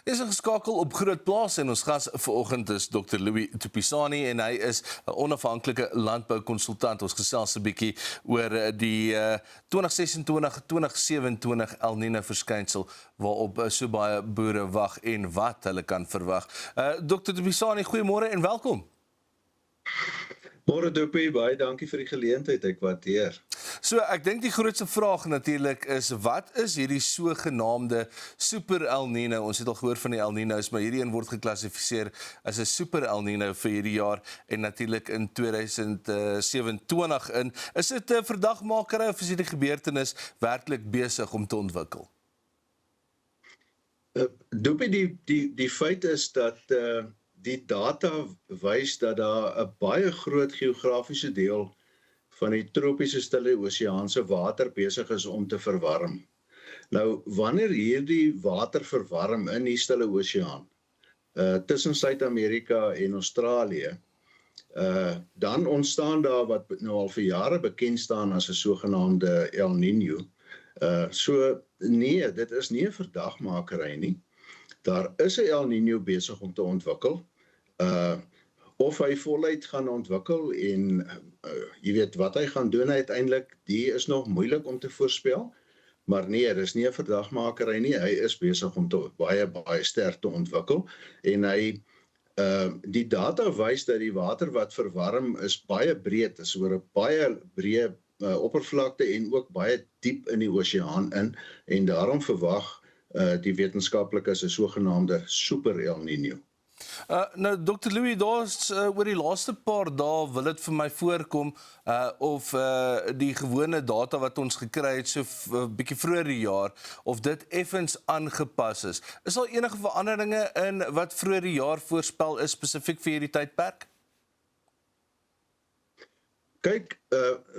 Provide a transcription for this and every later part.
Is geskakel op Groot Plaas en ons gas vanoggend is Dr. Louis Tupisani en hy is 'n onafhanklike landboukonsultant. Ons gesels 'n bietjie oor die 2026-2027 El Niño verskynsel waarop so baie boere wag en wat hulle kan verwag. Dr. Tupisani, goeiemôre en welkom. Môre Dopie, baie dankie vir die geleentheid, ek waardeer. So ek dink die grootste vraag natuurlik is, wat is hierdie sogenaamde super El Niño? Ons het al gehoor van die El Niños, maar hierdie een word geklassifiseer as 'n super El Niño vir hierdie jaar en natuurlik in 2027 in. Is dit 'n verdagmakery of is hierdie gebeurtenis werklik besig om te ontwikkel? Dopie, die feit is dat die data wys dat daar 'n baie groot geografiese deel van die tropiese Stille Oseaanse water besig is om te verwarm. Nou, wanneer hierdie water verwarm in die Stille Oseaan, tussen Suid-Amerika en Australië, dan ontstaan daar wat nou al vir jare bekend staan as 'n sogenaamde El Niño. So nee, dit is nie 'n verdagmakery nie. Daar is 'n El Niño besig om te ontwikkel. Of hy voluit gaan ontwikkel en jy weet wat hy gaan doen uiteindelik, die is nog moeilik om te voorspel. Maar nee, dis nie 'n verdagmakery nie. Hy is besig om baie sterk te ontwikkel en hy die data wys dat die water wat verwarm is baie breed, is oor 'n baie breë oppervlakte en ook baie diep in die oseaan in en daarom verwag die wetenskaplikes 'n sogenaamde super El Niño. Nou, Dr. Louis, daar's oor die laaste paar dae wil dit vir my voorkom of die gewone data wat ons gekry het so 'n bietjie vroeër die jaar, of dit effens aangepas is. Is daar enige veranderinge in wat vroeër die jaar voorspel is spesifiek vir hierdie tydperk? Kyk,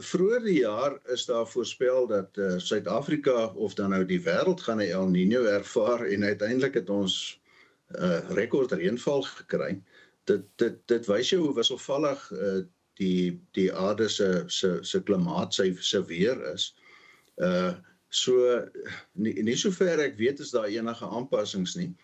vroeër die jaar is daar voorspel dat Suid-Afrika of dan nou die wêreld gaan 'n El Niño ervaar en uiteindelik het ons rekord reënval gekry. Dit wys jou hoe wisselvallig die aarde se klimaat, sy weer is. So nie sover ek weet is daar enige aanpassings nie.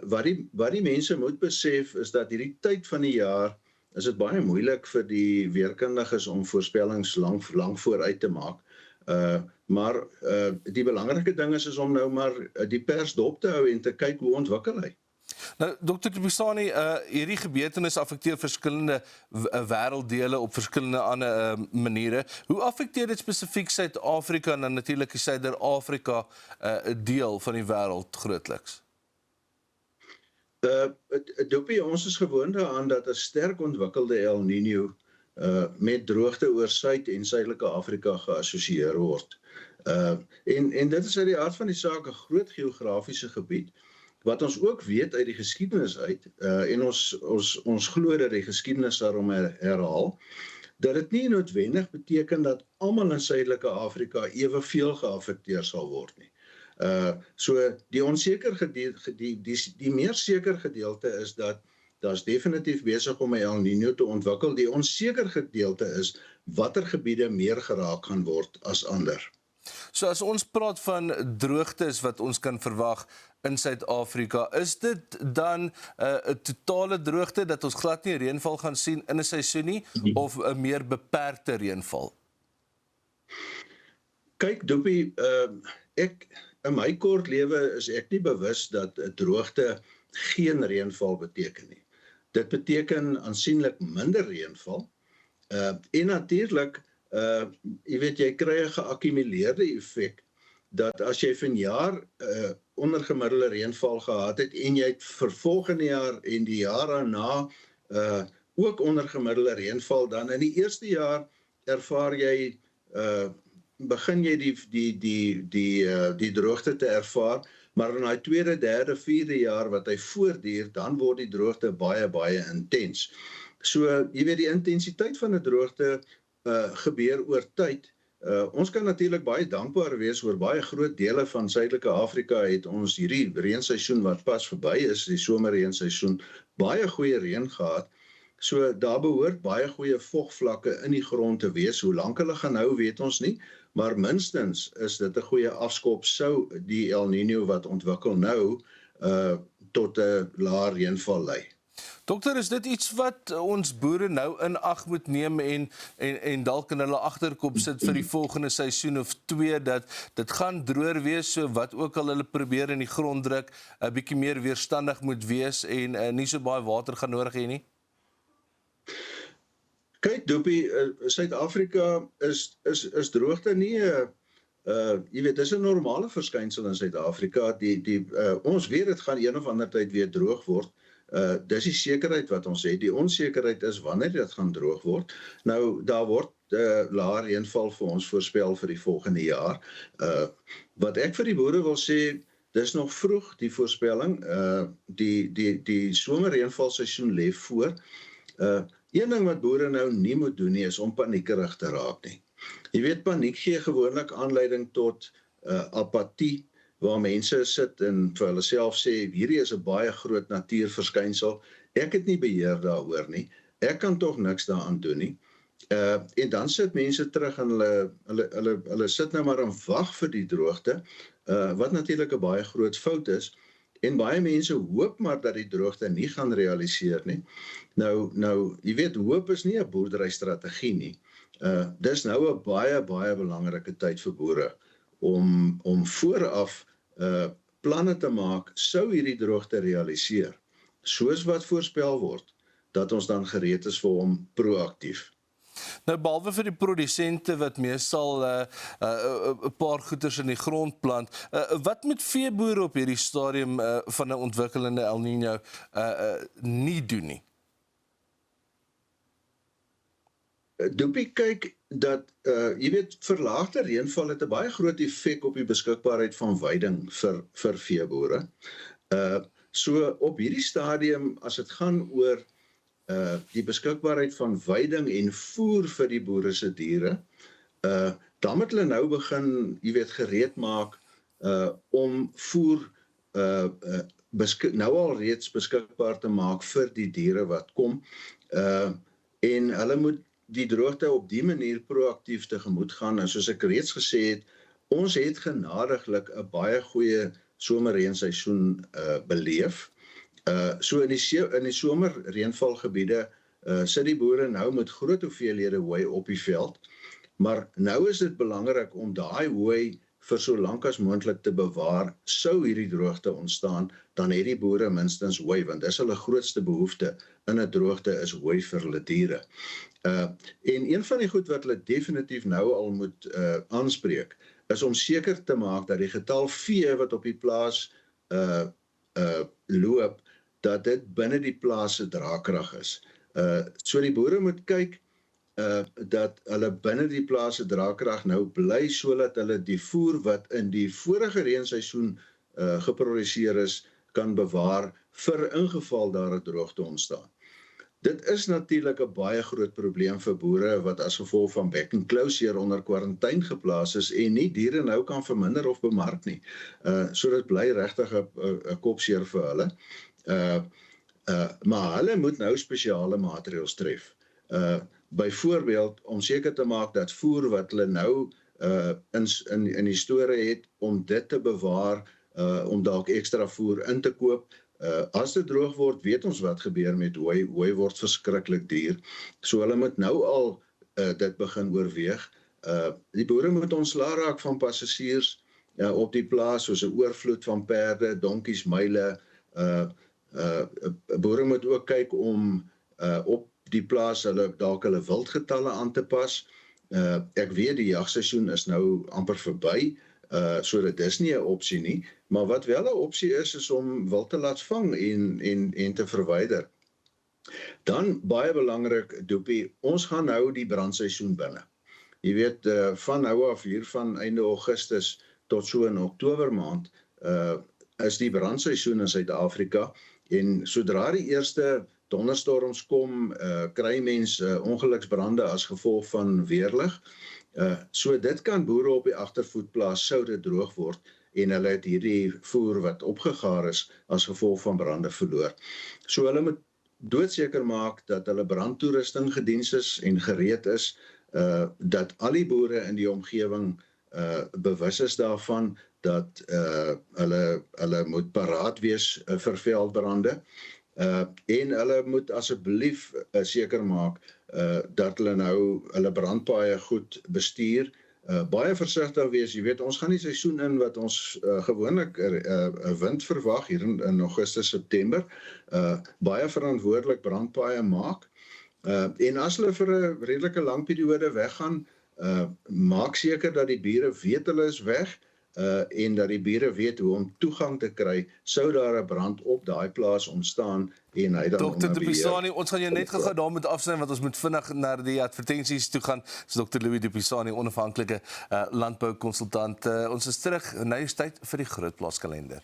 Wat die mense moet besef is dat hierdie tyd van die jaar is dit baie moeilik vir die weerkundiges om voorspellings lang vooruit te maak. Maar die belangrike ding is om nou maar die pers dop te hou en te kyk hoe ontwikkel hy. Nou, Dr. Tupisani, hierdie gebeurtenis affekteer verskillende wêrelddele op verskillende ander maniere. Hoe affekteer dit spesifiek Suid-Afrika en dan natuurlik die Suider-Afrika deel van die wêreld grootliks? Dopie, ons is gewoond daaraan dat 'n sterk ontwikkelde El Niño met droogte oor Suid- en Suidelike Afrika geassosieer word. En dit is uit die aard van die saak 'n groot geografiese gebied, wat ons ook weet uit die geskiedenis uit, en ons glo dat die geskiedenis daarom herhaal, dat dit nie noodwendig beteken dat almal in Suidelike Afrika eweveel geaffekteer sal word nie. So die onseker gedeelte, die meer seker gedeelte is dat daar's definitief besig om 'n El Niño te ontwikkel. Die onseker gedeelte is watter gebiede meer geraak gaan word as ander. So as ons praat van droogtes wat ons kan verwag in Suid-Afrika, is dit dan 'n totale droogte dat ons glad nie reënval gaan sien in 'n seisoen nie, of 'n meer beperkte reënval? Kyk, Dopie, in my kort lewe is ek nie bewus dat 'n droogte geen reënval beteken nie. Dit beteken aansienlik minder reënval. En natuurlik, jy weet, jy kry 'n geakkumuleerde effek dat as jy vanjaar ondergemiddelde reënval gehad het en jy het vir volgende jaar en die jaar daarna ook ondergemiddelde reënval, dan in die eerste jaar ervaar jy begin jy die droogte te ervaar, maar in die tweede, derde, vierde jaar wat hy voortduur, dan word die droogte baie intens. So, jy weet, die intensiteit van 'n droogte gebeur oor tyd. Ons kan natuurlik baie dankbaar wees oor baie groot dele van Suidelike Afrika het ons hierdie reënseisoen wat pas verby is, die somerreënseisoen, baie goeie reën gehad. So daar behoort baie goeie vogvlakke in die grond te wees. Hoe lank hulle gaan hou, weet ons nie, maar minstens is dit 'n goeie afskop sou die El Niño wat ontwikkel nou tot 'n laer reënval lei. Dokter, is dit iets wat ons boere nou in ag moet neem en dalk in hulle agterkop sit vir die volgende seisoen of 2 dat dit gaan droër wees, so wat ook al hulle probeer in die grond druk, 'n bietjie meer weerstandig moet wees en nie so baie water gaan nodig hê nie? Kyk Dopie, Suid-Afrika is droogte nie jy weet, dis 'n normale verskynsel in Suid-Afrika. Ons weet dit gaan een of ander tyd weer droog word. Dis die sekerheid wat ons het. Die onsekerheid is wanneer dit gaan droog word. Nou, daar word laer reënval vir ons voorspel vir die volgende jaar. Wat ek vir die boere wil sê, dis nog vroeg, die voorspelling. Die somerreënvalseisoen lê voor. Een ding wat boere nou nie moet doen nie, is om paniekerig te raak nie. Jy weet, paniek gee gewoonlik aanleiding tot apatie, waar mense sit en vir hulle self sê, hierdie is 'n baie groot natuurverskynsel, ek het nie beheer daaroor nie, ek kan tog niks daaraan doen nie. En dan sit mense terug en hulle sit nou maar en wag vir die droogte, wat natuurlik 'n baie groot fout is, en baie mense hoop maar dat die droogte nie gaan realiseer nie. Nou, jy weet, hoop is nie 'n boerderystrategie nie. Dis nou 'n baie belangrike tyd vir boere om vooraf planne te maak, sou hierdie droogte realiseer, soos wat voorspel word, dat ons dan gereed is vir hom proaktief. Nou, behalwe vir die produsente wat meestal 'n paar goeders in die grond plant, wat moet veeboere op hierdie stadium van 'n ontwikkelende El Niño nie doen nie? Dopie, kyk dat jy weet, verlaagde reënval het 'n baie groot effek op die beskikbaarheid van veiding vir veeboere. So op hierdie stadium, as dit gaan oor die beskikbaarheid van veiding en voer vir die boere se diere, dan moet hulle nou begin, jy weet, gereed maak om voer nou al reeds beskikbaar te maak vir die diere wat kom, en hulle moet die droogte op die manier proaktief tegemoet gaan. En soos ek reeds gesê het, ons het genadiglik 'n baie goeie somerreënseisoen beleef. So in die somerreënvalgebiede sit die boere nou met groot hoeveelhede hooi op die veld, maar nou is dit belangrik om daai hooi vir so lank as moontlik te bewaar. Sou hierdie droogte ontstaan, dan het die boere minstens hooi, want dis hulle grootste behoefte in 'n droogte is hooi vir hulle diere. En een van die goed wat hulle definitief nou al moet aanspreek, is om seker te maak dat die getal vee wat op die plaas loop, dat dit binne die plaas se draagkrag is. So die boere moet kyk dat hulle binne die plaas se draagkrag nou bly, sodat hulle die voer wat in die vorige reënseisoen geproduseer is, kan bewaar vir ingeval daar 'n droogte ontstaan. Dit is natuurlik 'n baie groot probleem vir boere wat as gevolg van back and closure onder kwarantyne geplaas is en nie diere nou kan verminder of bemark nie. So dit bly regtig 'n kopseer vir hulle. Maar hulle moet nou spesiale maatreëls tref. Byvoorbeeld om seker te maak dat voer wat hulle nou in die store het, om dit te bewaar, om dalk ekstra voer in te koop. As dit droog word, weet ons wat gebeur met hooi. Hooi word verskriklik duur. So hulle moet nou al dit begin oorweeg. Die boere moet ontslae raak van passasiers op die plaas, soos 'n oorvloed van perde, donkies, muile. Boere moet ook kyk om op die plaas dalk hulle wildgetalle aan te pas. Ek weet die jagseisoen is nou amper verby, so dit is nie 'n opsie nie, maar wat wel 'n opsie is om wild te laat vang en te verwyder. Dan baie belangrik, Dopie, ons gaan nou die brandseisoen binne. Jy weet, van nou af hier van einde Augustus tot so in Oktober maand is die brandseisoen in Suid-Afrika, en sodra die eerste donderstorms kom, kry mense ongeluksbrande as gevolg van weerlig. So dit kan boere op die agtervoet plaas, sou dit droog word, en hulle het hierdie voer wat opgegaar is as gevolg van brande verloor. So hulle moet doodseker maak dat hulle brandtoerusting gediens is en gereed is, dat al die boere in die omgewing bewus is daarvan dat hulle moet paraat wees vir veldbrande. En hulle moet asseblief seker maak dat hulle nou hulle brandpaaie goed bestuur. Baie versigtig wees, jy weet, ons gaan die seisoen in wat ons gewoonlik wind verwag hier in Augustus, September. Baie verantwoordelik brandpaaie maak. En as hulle vir 'n redelike lang periode weggaan, maak seker dat die bure weet hulle is weg, en dat die bure weet hoe om toegang te kry, sou daar 'n brand op daai plaas ontstaan en hy dan Dr. De Pisani, ons gaan jou net gou daar moet afsny want ons moet vinnig na die advertensies toe gaan. Dis Dr. Louis De Pisani, onafhanklike landboukonsultant. Ons is terug, nou is tyd vir die Grootplaaskalender.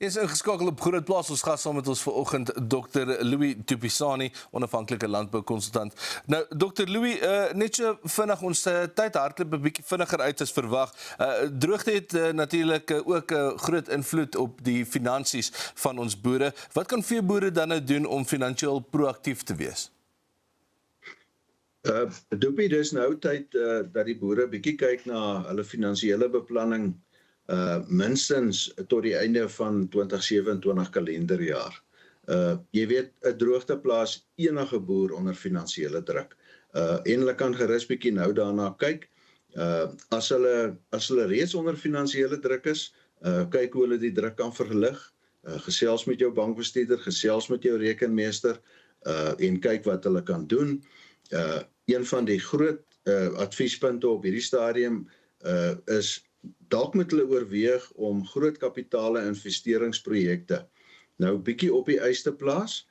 Is ingeskakel op Grootplaas. Ons gas saam met ons vanoggend Dr. Louis De Pisani, onafhanklike landboukonsultant. Nou Dr. Louis, net so vinnig, ons tyd hardloop 'n bietjie vinniger uit as verwag. Droogte het natuurlik ook 'n groot invloed op die finansies van ons boere. Wat kan veeboere dan nou doen om finansiëel proaktief te wees? Dopie, dis nou tyd dat die boere bietjie kyk na hulle finansiële beplanning, minstens tot die einde van 2027 kalenderjaar. Jy weet, 'n droogte plaas enige boer onder finansiële druk. En hulle kan gerus bietjie nou daarna kyk. As hulle reeds onder finansiële druk is, kyk hoe hulle die druk kan verlig. Gesels met jou bankbestuurder, gesels met jou rekenmeester, en kyk wat hulle kan doen. Een van die groot adviespunte op hierdie stadium is dalk moet hulle oorweeg om groot kapitale investeringsprojekte nou bietjie op die ys te plaas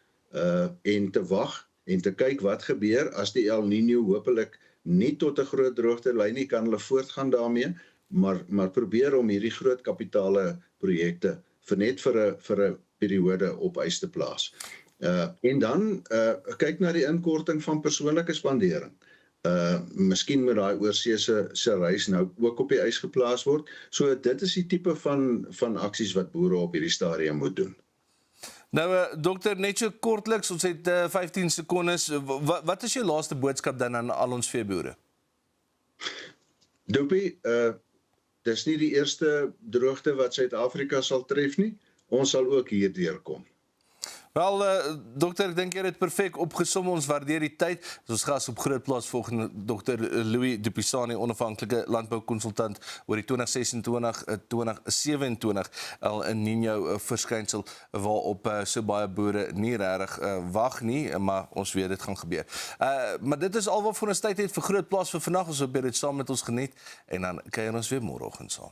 en te wag en te kyk wat gebeur as die El Niño hopelik nie tot 'n groot droogte lei nie, kan hulle voortgaan daarmee, maar probeer om hierdie groot kapitale projekte vir 'n periode op ys te plaas. En dan kyk na die inkorting van persoonlike spandering. Miskien moet daai oorsese reis nou ook op die ys geplaas word. So dit is die tipe van aksies wat boere op hierdie stadium moet doen. Nou dokter, net so kortliks, ons het 15 sekondes. Wat is jou laaste boodskap dan aan al ons veeboere? Dopie, dis nie die eerste droogte wat Suid-Afrika sal tref nie. Ons sal ook hier deurkom. Wel, dokter, ek dink jy het dit perfek opgesom. Ons waardeer die tyd. Ons gas op Grootplaas volgende Dr. Louis De Pisani, onafhanklike landboukonsultant oor die 2026-2027 El Niño verskynsel waarop so baie boere nie regtig wag nie, maar ons weet dit gaan gebeur. Maar dit is al wat vir ons tyd het vir Grootplaas vir vandag. Ons hoop jy het dit saam met ons geniet en dan kuier ons weer môreoggend saam.